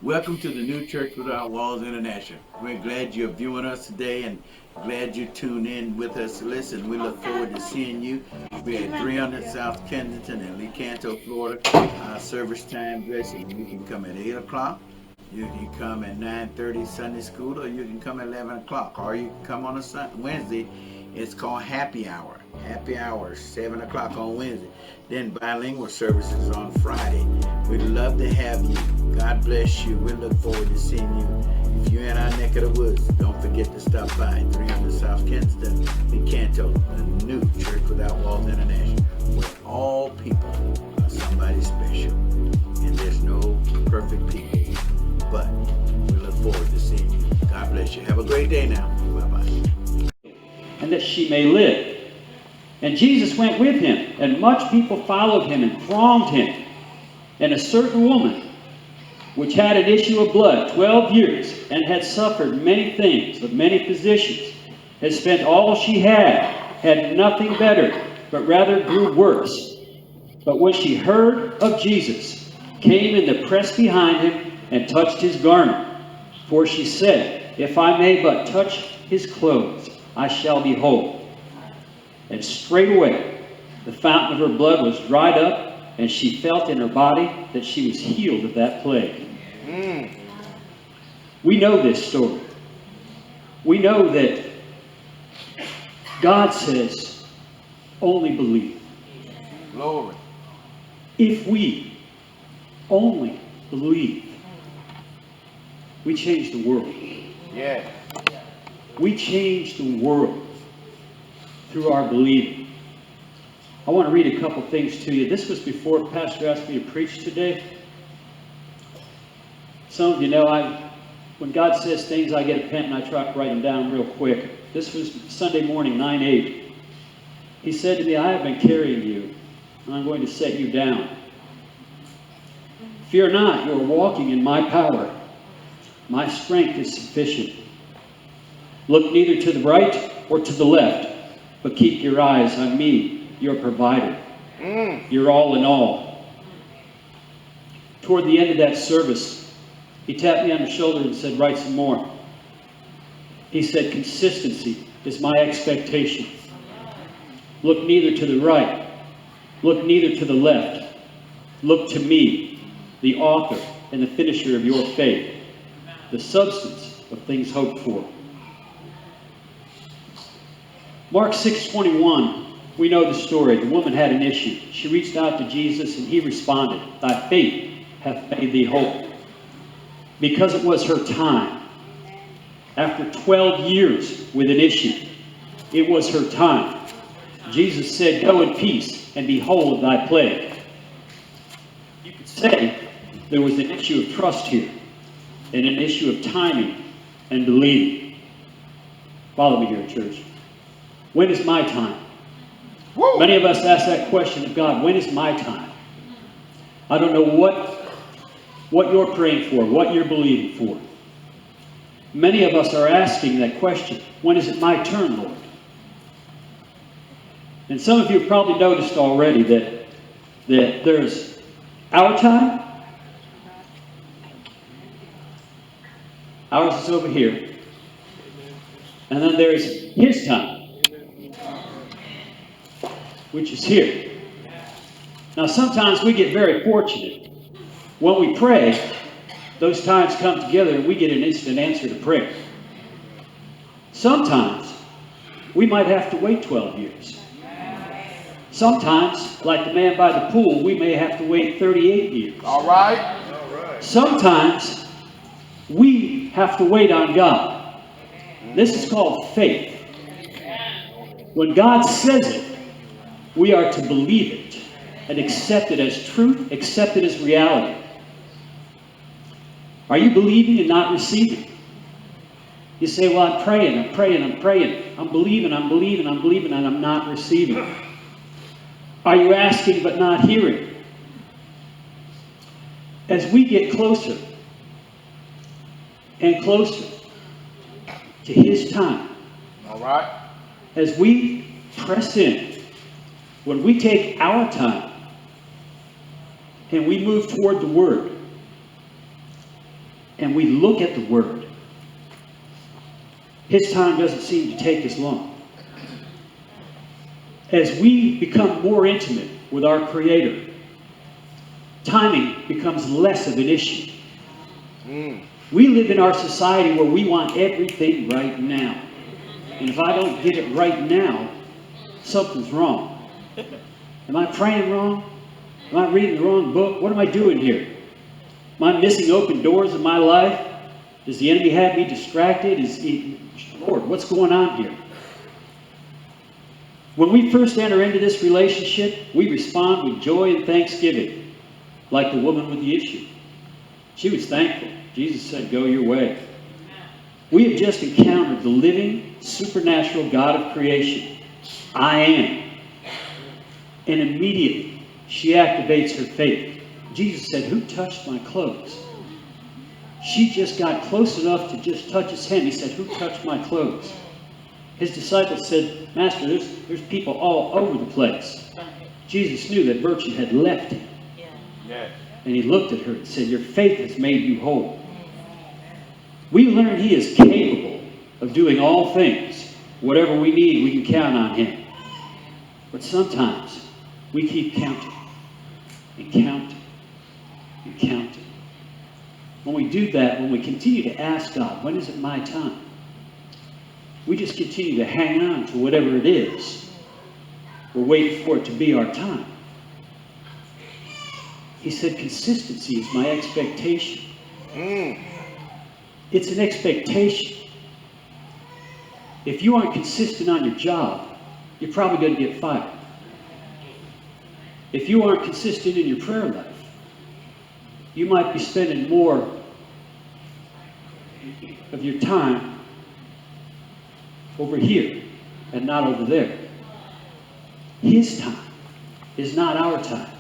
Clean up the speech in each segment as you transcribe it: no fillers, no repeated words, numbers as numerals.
Welcome to the New Church Without Walls International. We're glad you're viewing us today and glad you tuned in with us to listen. We look forward to seeing you. We're at 300 South Kensington in Lecanto, Florida. Our service time, listen, you can come at 8 o'clock. You can come at 9:30 Sunday school, or you can come at 11 o'clock, or you can come on a Wednesday. It's called Happy Hour. Happy Hour, 7 o'clock on Wednesday. Then bilingual services on Friday. We'd love to have you. God bless you. We look forward to seeing you. If you're in our neck of the woods, don't forget to stop by 300 South Kensington, Lecanto, the New Church Without Walls International, where all people are somebody special. And there's no perfect people. But we look forward to seeing you. God bless you. Have a great day now. Bye-bye. And that she may live. And Jesus went with him, and much people followed him and thronged him. And a certain woman, which had an issue of blood 12 years, and had suffered many things of many physicians, had spent all she had nothing better, but rather grew worse. But when she heard of Jesus, came in the press behind him, and touched his garment. For she said, If I may but touch his clothes, I shall be whole. And straightway the fountain of her blood was dried up, and she felt in her body that she was healed of that plague. We know this story. We know that God says, only believe. Glory. If we only believe, we change the world. Yeah. We change the world through our believing. I want to read a couple things to you. This was before Pastor asked me to preach today. Some of you know, when God says things, I get a pen and I try to write them down real quick. This was Sunday morning, 9/8. He said to me, I have been carrying you, and I'm going to set you down. Fear not, you are walking in my power. My strength is sufficient. Look neither to the right or to the left, but keep your eyes on me, your provider. You're all in all. Toward the end of that service, he tapped me on the shoulder and said, write some more. He said, consistency is my expectation. Look neither to the right, look neither to the left. Look to me, the author and the finisher of your faith, the substance of things hoped for. Mark 6:21, we know the story. The woman had an issue. She reached out to Jesus and he responded, thy faith hath made thee whole. Because it was her time. After 12 years with an issue, it was her time. Jesus said, go in peace and be whole of thy plague. You could say there was an issue of trust here and an issue of timing and believing. Follow me here, church. When is my time? Woo. Many of us ask that question of God, when is my time? I don't know what you're praying for, what you're believing for. Many of us are asking that question, when is it my turn, Lord? And some of you have probably noticed already that there's our time. Ours is over here. And then there's his time, which is here. Now sometimes we get very fortunate. When we pray, those times come together and we get an instant answer to prayer. Sometimes we might have to wait 12 years. Sometimes, like the man by the pool, we may have to wait 38 years. All right. Sometimes we have to wait on God. This is called faith. When God says it, we are to believe it and accept it as truth, accept it as reality. Are you believing and not receiving? You say, well, I'm praying. I'm believing, and I'm not receiving. Are you asking but not hearing? As we get closer and closer to his time, All right. as we press in, when we take our time and we move toward the Word, and we look at the Word, His time doesn't seem to take as long. As we become more intimate with our Creator, timing becomes less of an issue. We live in our society where we want everything right now. And if I don't get it right now, something's wrong. Am I praying wrong? Am I reading the wrong book? What am I doing here? Am I missing open doors in my life? Does the enemy have me distracted? Lord, what's going on here? When we first enter into this relationship, we respond with joy and thanksgiving, like the woman with the issue. She was thankful. Jesus said, go your way. We have just encountered the living, supernatural God of creation. I am. And immediately, she activates her faith. Jesus said, who touched my clothes? She just got close enough to just touch his hem. He said, who touched my clothes? His disciples said, Master, there's people all over the place. Jesus knew that virtue had left him. Yes. And he looked at her and said, your faith has made you whole. We learn he is capable of doing all things. Whatever we need, we can count on him. But sometimes we keep counting and counting and counting. When we do that, when we continue to ask God, when is it my time? We just continue to hang on to whatever it is. We're waiting for it to be our time. He said, consistency is my expectation. It's an expectation. If you aren't consistent on your job, you're probably going to get fired. If you aren't consistent in your prayer life, you might be spending more of your time over here and not over there. His time is not our time.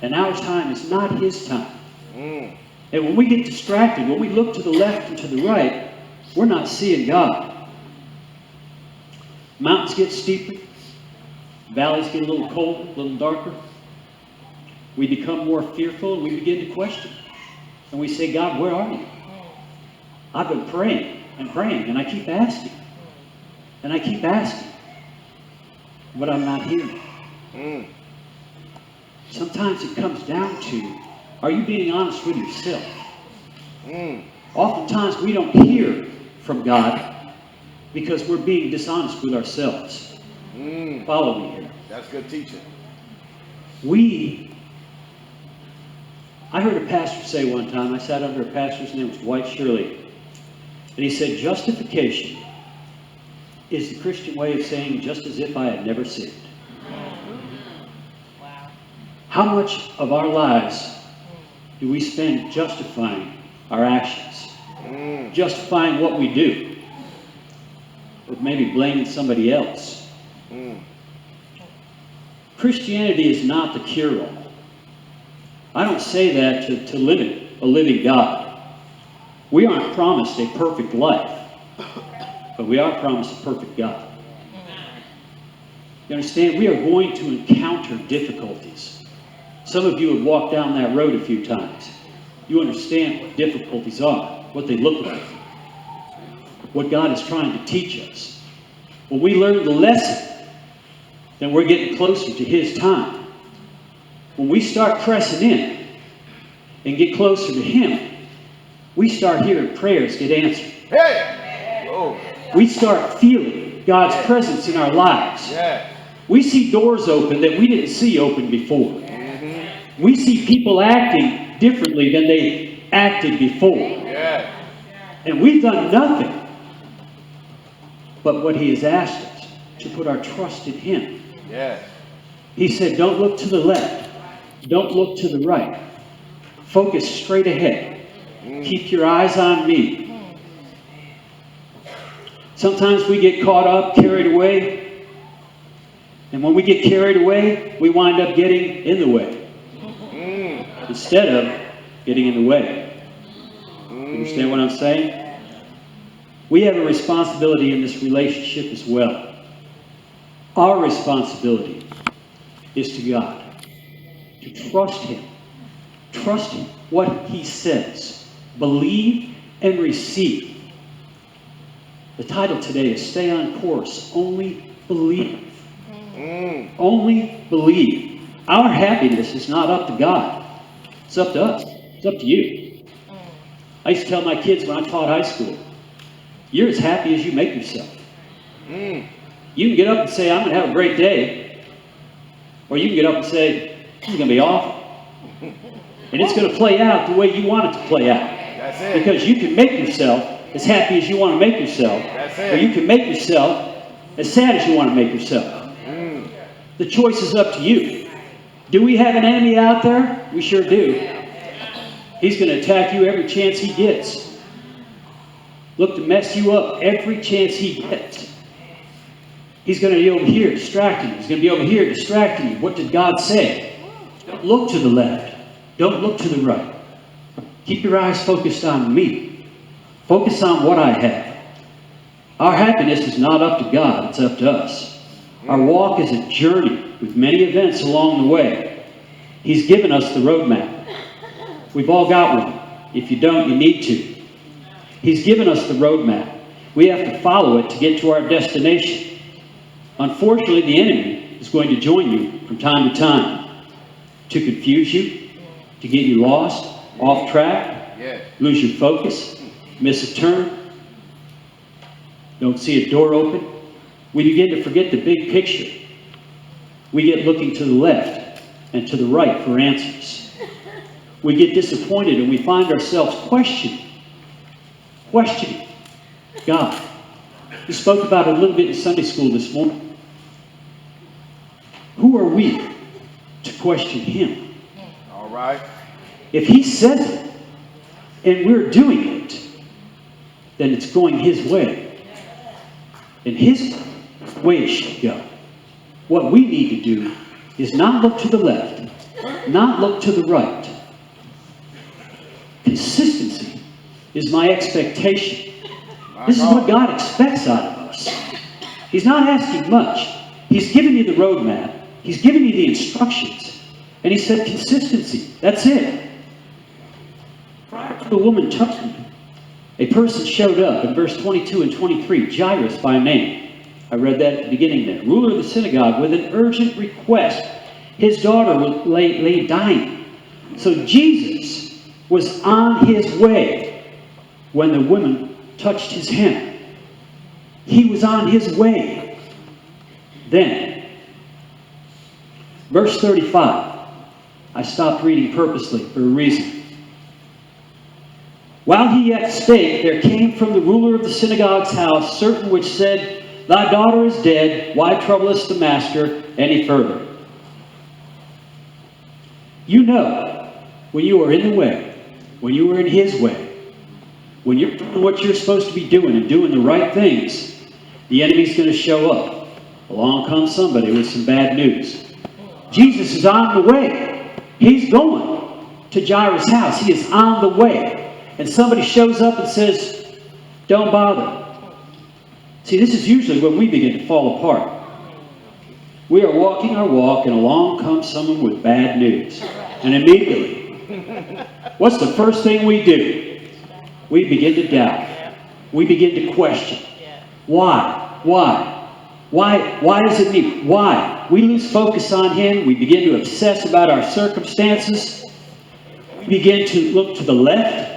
And our time is not his time. And when we get distracted, when we look to the left and to the right, we're not seeing God. Mountains get steeper. Valleys get a little colder, a little darker. We become more fearful and we begin to question. And we say, God, where are you? I've been praying and praying and I keep asking. And I keep asking. But I'm not hearing. Sometimes it comes down to, are you being honest with yourself? Oftentimes we don't hear from God because we're being dishonest with ourselves. Follow me here. That's good teaching. I heard a pastor say one time, I sat under a pastor's name was Dwight Shirley, and he said, justification is the Christian way of saying just as if I had never sinned. Wow. How much of our lives do we spend justifying our actions? Justifying what we do? Or maybe blaming somebody else? Christianity is not the cure-all. I don't say that to limit a living God. We aren't promised a perfect life, but we are promised a perfect God. You understand? We are going to encounter difficulties. Some of you have walked down that road a few times. You understand what difficulties are, what they look like, what God is trying to teach us. When we learn the lesson, then we're getting closer to his time. When we start pressing in and get closer to him, we start hearing prayers get answered. Hey! Oh. We start feeling God's presence in our lives. Yeah. We see doors open that we didn't see open before. We see people acting differently than they acted before. Yeah. And we've done nothing but what he has asked us, to put our trust in him. Yeah. He said, don't look to the left. Don't look to the right. Focus straight ahead. Keep your eyes on me. Sometimes we get caught up, carried away. And when we get carried away, we wind up getting in the way. Instead of getting in the way. Understand what I'm saying? We have a responsibility in this relationship as well. Our responsibility is to God. To trust him. Trust him. What he says. Believe and receive. The title today is Stay on Course. Only believe. Only believe. Our happiness is not up to God. It's up to us. It's up to you. I used to tell my kids when I taught high school, you're as happy as you make yourself. You can get up and say, I'm going to have a great day. Or you can get up and say, this is going to be awful. And it's going to play out the way you want it to play out. That's it. Because you can make yourself as happy as you want to make yourself. That's it. Or you can make yourself as sad as you want to make yourself. The choice is up to you. Do we have an enemy out there? We sure do. He's going to attack you every chance he gets. Look to mess you up every chance he gets. He's going to be over here distracting you. He's going to be over here distracting you. What did God say? Don't look to the left. Don't look to the right. Keep your eyes focused on me. Focus on what I have. Our happiness is not up to God. It's up to us. Our walk is a journey with many events along the way. He's given us the roadmap. We've all got one. If you don't, you need to. He's given us the roadmap. We have to follow it to get to our destination. Unfortunately, the enemy is going to join you from time to time to confuse you, to get you lost, off track, lose your focus, miss a turn, don't see a door open. We begin to forget the big picture. We get looking to the left and to the right for answers. We get disappointed and we find ourselves questioning God. We spoke about it a little bit in Sunday school this morning. Who are we to question Him? All right. If He says it and we're doing it, then it's going His way. And His way should go. What we need to do is not look to the left, not look to the right. Consistency is my expectation. This is what God expects out of us. He's not asking much. He's given you the roadmap. He's given you the instructions. And He said consistency. That's it. Prior to the woman touching Him, a person showed up in verse 22 and 23, Jairus by name. I read that at the beginning there. Ruler of the synagogue with an urgent request. His daughter lay dying. So Jesus was on His way when the woman touched His hem. He was on His way. Then, verse 35. I stopped reading purposely for a reason. While he yet spake, there came from the ruler of the synagogue's house certain which said, Thy daughter is dead, why troublest the master any further? You know, when you are in the way, when you are in His way, when you're doing what you're supposed to be doing and doing the right things, the enemy's going to show up. Along comes somebody with some bad news. Jesus is on the way. He's going to Jairus' house. He is on the way. And somebody shows up and says, don't bother. See, this is usually when we begin to fall apart. We are walking our walk, and along comes someone with bad news. And immediately, what's the first thing we do? We begin to doubt. We begin to question. Why? Why is it me? Why? We lose focus on Him. We begin to obsess about our circumstances. We begin to look to the left.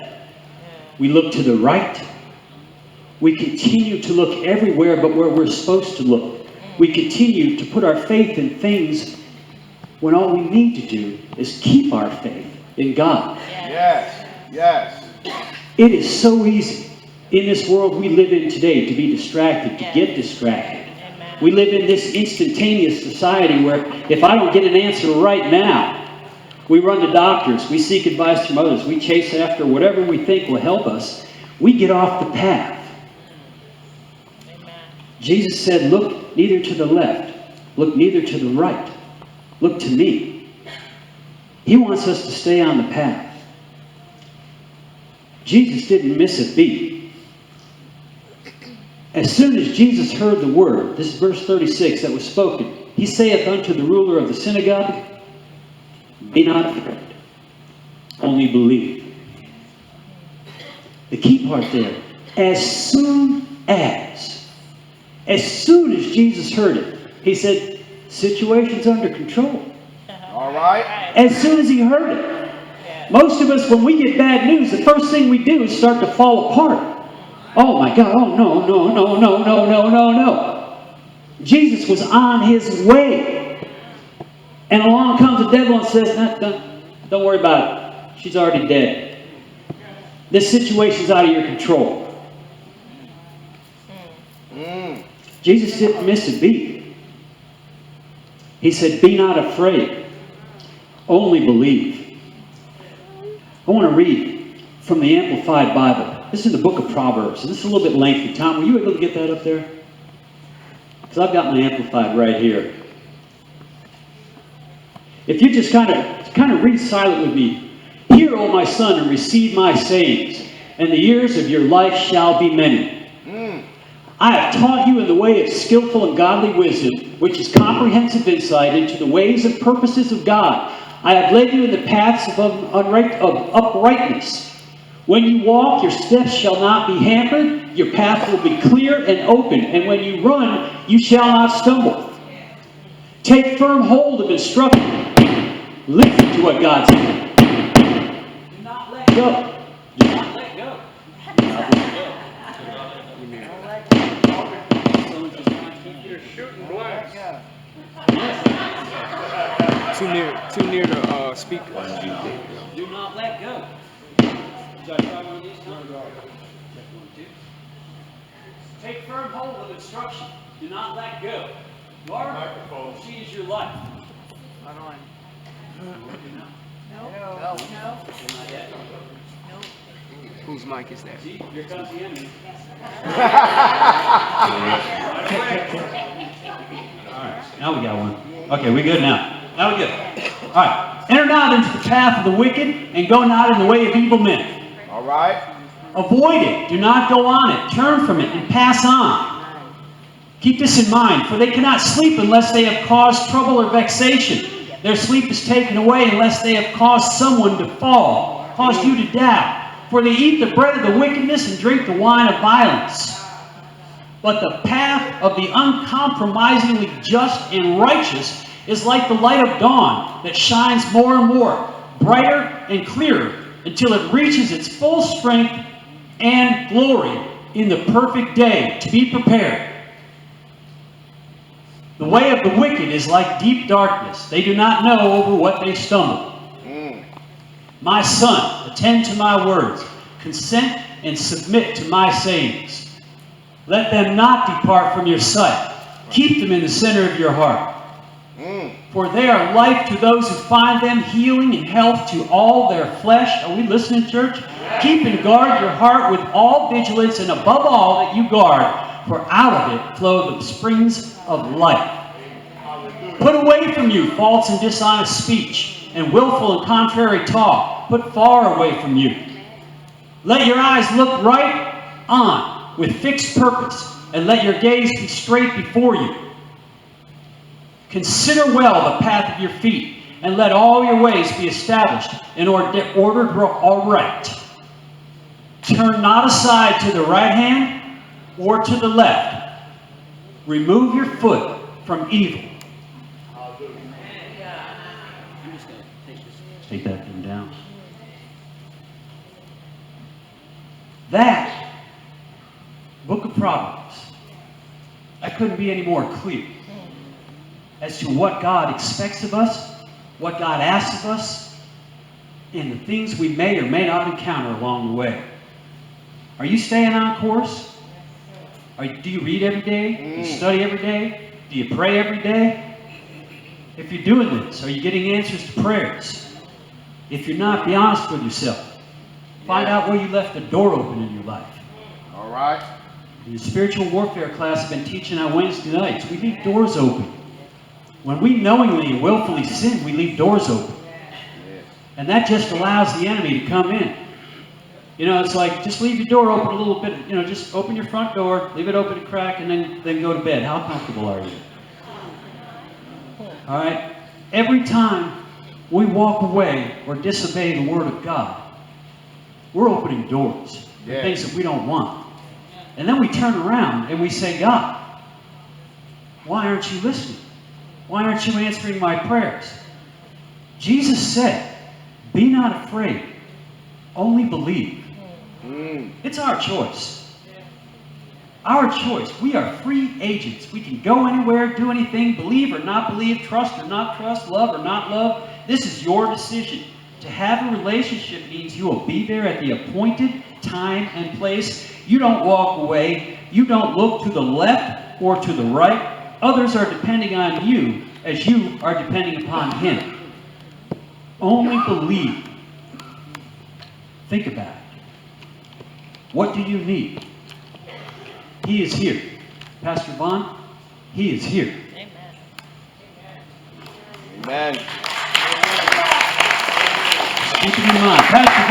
We look to the right. We continue to look everywhere but where we're supposed to look. We continue to put our faith in things when all we need to do is keep our faith in God. Yes. It is so easy in this world we live in today to be distracted, to get distracted. We live in this instantaneous society where if I don't get an answer right now, we run to doctors, we seek advice from others, we chase after whatever we think will help us. We get off the path. Amen. Jesus said, look neither to the left, look neither to the right. Look to me. He wants us to stay on the path. Jesus didn't miss a beat. As soon as Jesus heard the word, this is verse 36 that was spoken, He saith unto the ruler of the synagogue, Be not afraid, only believe. the key part there. As soon as Jesus heard it, he said, situation's under control. All right. As soon as he heard it. Most of us, when we get bad news, the first thing we do is start to fall apart. Oh my God, oh no, no, no, no, no, no, no, no. Jesus was on his way. And along comes the devil and says, don't worry about it. She's already dead. This situation's out of your control. Jesus didn't miss a beat. He said, be not afraid. Only believe. I want to read from the Amplified Bible. This is the book of Proverbs. And this is a little bit lengthy. Tom, were you able to get that up there? Because I've got my Amplified right here. If you just kind of read silent with me. Hear, O my son, and receive my sayings, and the years of your life shall be many. I have taught you in the way of skillful and godly wisdom, which is comprehensive insight into the ways and purposes of God. I have led you in the paths of uprightness. When you walk, your steps shall not be hampered. Your path will be clear and open. And when you run, you shall not stumble. Take firm hold of instruction. Listen to what God says. Do not let go. Do not let go. Too near the speaker. Do not let go. Should I try one of these? Take firm hold of instruction. Do not let go. Lord, she is your life. No. Not yet. Whose mic is that? See, here comes the enemy. Alright, now we got one. Okay, we good now. Now we good. Alright. Enter not into the path of the wicked, and go not in the way of evil men. All right. Avoid it. Do not go on it. Turn from it and pass on. Keep this in mind, for they cannot sleep unless they have caused trouble or vexation. Their sleep is taken away unless they have caused someone to fall, caused you to doubt. For they eat the bread of the wickedness and drink the wine of violence. But the path of the uncompromisingly just and righteous is like the light of dawn that shines more and more, brighter and clearer, until it reaches its full strength and glory in the perfect day to be prepared. The way of the wicked is like deep darkness. They do not know over what they stumble. My son, attend to my words. Consent and submit to my sayings. Let them not depart from your sight. Keep them in the center of your heart. For they are life to those who find them, healing and health to all their flesh. Are we listening, church? Keep and guard your heart with all vigilance, and above all that you guard, for out of it flow the springs of life. Put away from you false and dishonest speech, and willful and contrary talk. Put far away from you. Let your eyes look right on with fixed purpose, and let your gaze be straight before you. Consider well the path of your feet, and let all your ways be established and ordered aright. Turn not aside to the right hand or to the left. Remove your foot from evil. I'm just going to take that thing down. That book of Proverbs, that couldn't be any more clear as to what God expects of us, what God asks of us, and the things we may or may not encounter along the way. Are you staying on course? Do you read every day? Do you study every day? Do you pray every day? If you're doing this, are you getting answers to prayers? If you're not, be honest with yourself. Find out where you left the door open in your life. All right. In the spiritual warfare class I've been teaching on Wednesday nights, we leave doors open. When we knowingly and willfully sin, we leave doors open. And that just allows the enemy to come in. You know, it's like, just leave your door open a little bit. You know, just open your front door, leave it open a crack, and then go to bed. How comfortable are you? All right? Every time we walk away or disobey the Word of God, we're opening doors. the Yes. things that we don't want. And then we turn around and we say, God, why aren't you listening? Why aren't you answering my prayers? Jesus said, be not afraid, only believe. It's our choice. Our choice. We are free agents. We can go anywhere, do anything, believe or not believe, trust or not trust, love or not love. This is your decision. To have a relationship means you will be there at the appointed time and place. You don't walk away. You don't look to the left or to the right. Others are depending on you as you are depending upon Him. Only believe. Think about it. What do you need? He is here. Pastor Vaughn, He is here. Amen. Keep it in mind. Pastor Vaughn.